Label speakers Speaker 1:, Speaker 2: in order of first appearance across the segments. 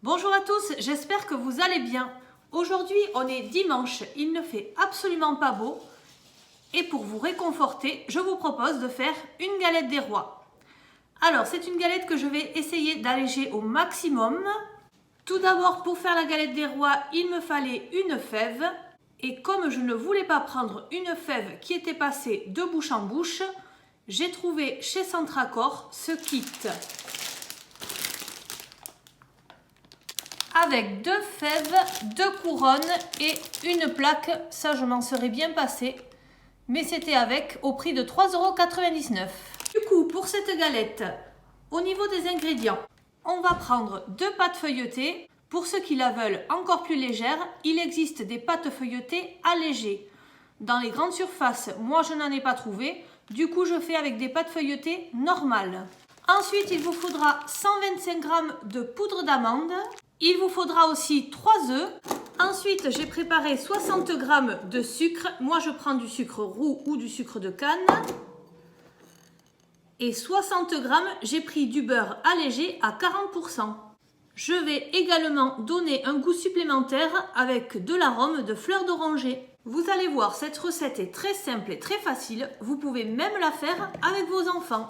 Speaker 1: Bonjour à tous, j'espère que vous allez bien. Aujourd'hui, on est dimanche, il ne fait absolument pas beau. Et pour vous réconforter, je vous propose de faire une galette des rois. Alors, c'est une galette que je vais essayer d'alléger au maximum. Tout d'abord, pour faire la galette des rois, il me fallait une fève. Et comme je ne voulais pas prendre une fève qui était passée de bouche en bouche, j'ai trouvé chez Centracor ce kit avec 2 fèves, 2 couronnes et une plaque. Ça, je m'en serais bien passé, mais c'était avec au prix de 3,99 €. Du coup, pour cette galette, au niveau des ingrédients, on va prendre 2 pâtes feuilletées. Pour ceux qui la veulent encore plus légère, il existe des pâtes feuilletées allégées. Dans les grandes surfaces, moi je n'en ai pas trouvé. Du coup, je fais avec des pâtes feuilletées normales. Ensuite, il vous faudra 125 g de poudre d'amande. Il vous faudra aussi 3 œufs. Ensuite, j'ai préparé 60 g de sucre. Moi, je prends du sucre roux ou du sucre de canne. Et 60 g, j'ai pris du beurre allégé à 40 %. Je vais également donner un goût supplémentaire avec de l'arôme de fleur d'oranger. Vous allez voir, cette recette est très simple et très facile. Vous pouvez même la faire avec vos enfants.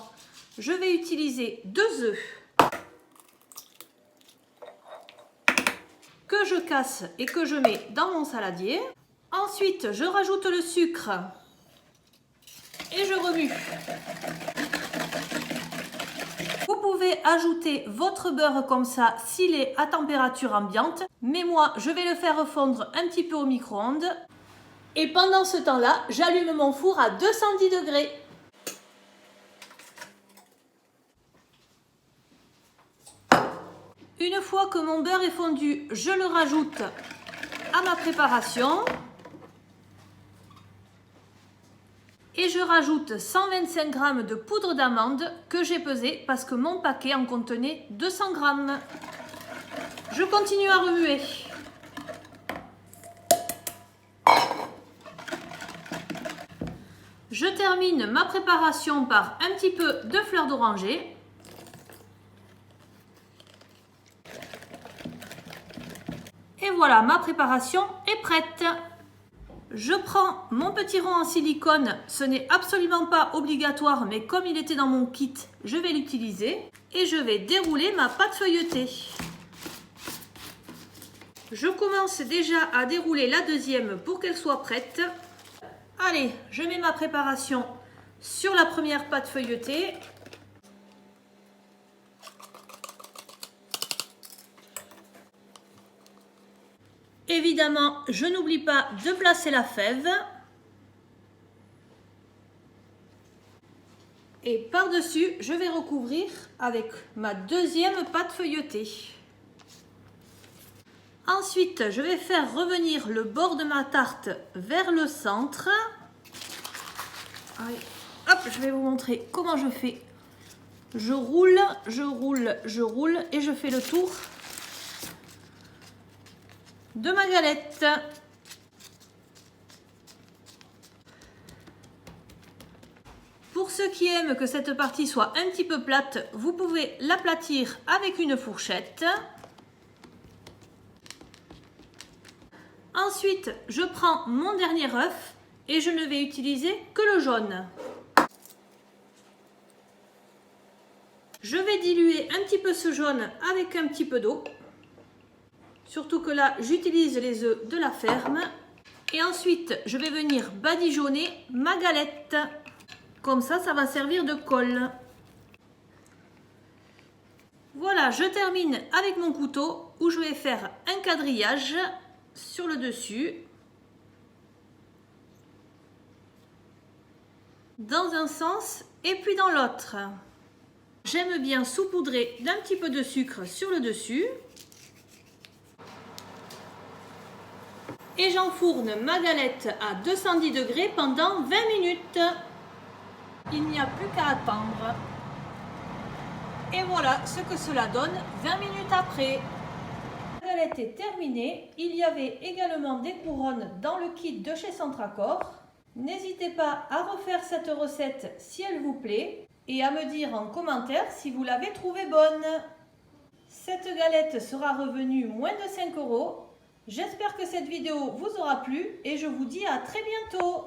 Speaker 1: Je vais utiliser 2 œufs que je casse et que je mets dans mon saladier. Ensuite, je rajoute le sucre et je remue. Vous pouvez ajouter votre beurre comme ça s'il est à température ambiante, mais moi je vais le faire fondre un petit peu au micro-ondes. Et pendant ce temps-là, j'allume mon four à 210 degrés. Une fois que mon beurre est fondu, je le rajoute à ma préparation. Et je rajoute 125 g de poudre d'amande que j'ai pesé parce que mon paquet en contenait 200 g. Je continue à remuer. Je termine ma préparation par un petit peu de fleur d'oranger. Et voilà, ma préparation est prête. Je prends mon petit rond en silicone, ce n'est absolument pas obligatoire, mais comme il était dans mon kit, je vais l'utiliser. Et je vais dérouler ma pâte feuilletée. Je commence déjà à dérouler la deuxième pour qu'elle soit prête. Allez, je mets ma préparation sur la première pâte feuilletée. Évidemment, je n'oublie pas de placer la fève. Et par-dessus, je vais recouvrir avec ma deuxième pâte feuilletée. Ensuite, je vais faire revenir le bord de ma tarte vers le centre. Allez, hop, je vais vous montrer comment je fais. Je roule, je roule, je roule et je fais le tour de ma galette. Pour ceux qui aiment que cette partie soit un petit peu plate, vous pouvez l'aplatir avec une fourchette. Ensuite, je prends mon dernier œuf et je ne vais utiliser que le jaune. Je vais diluer un petit peu ce jaune avec un petit peu d'eau. Surtout que là, j'utilise les œufs de la ferme. Et ensuite, je vais venir badigeonner ma galette. Comme ça, ça va servir de colle. Voilà, je termine avec mon couteau où je vais faire un quadrillage sur le dessus. Dans un sens et puis dans l'autre. J'aime bien saupoudrer d'un petit peu de sucre sur le dessus. Et j'enfourne ma galette à 210 degrés pendant 20 minutes. Il n'y a plus qu'à attendre. Et voilà ce que cela donne 20 minutes après. La galette est terminée. Il y avait également des couronnes dans le kit de chez Centracor. N'hésitez pas à refaire cette recette si elle vous plaît et à me dire en commentaire si vous l'avez trouvée bonne. Cette galette sera revenue moins de 5 €. J'espère que cette vidéo vous aura plu et je vous dis à très bientôt.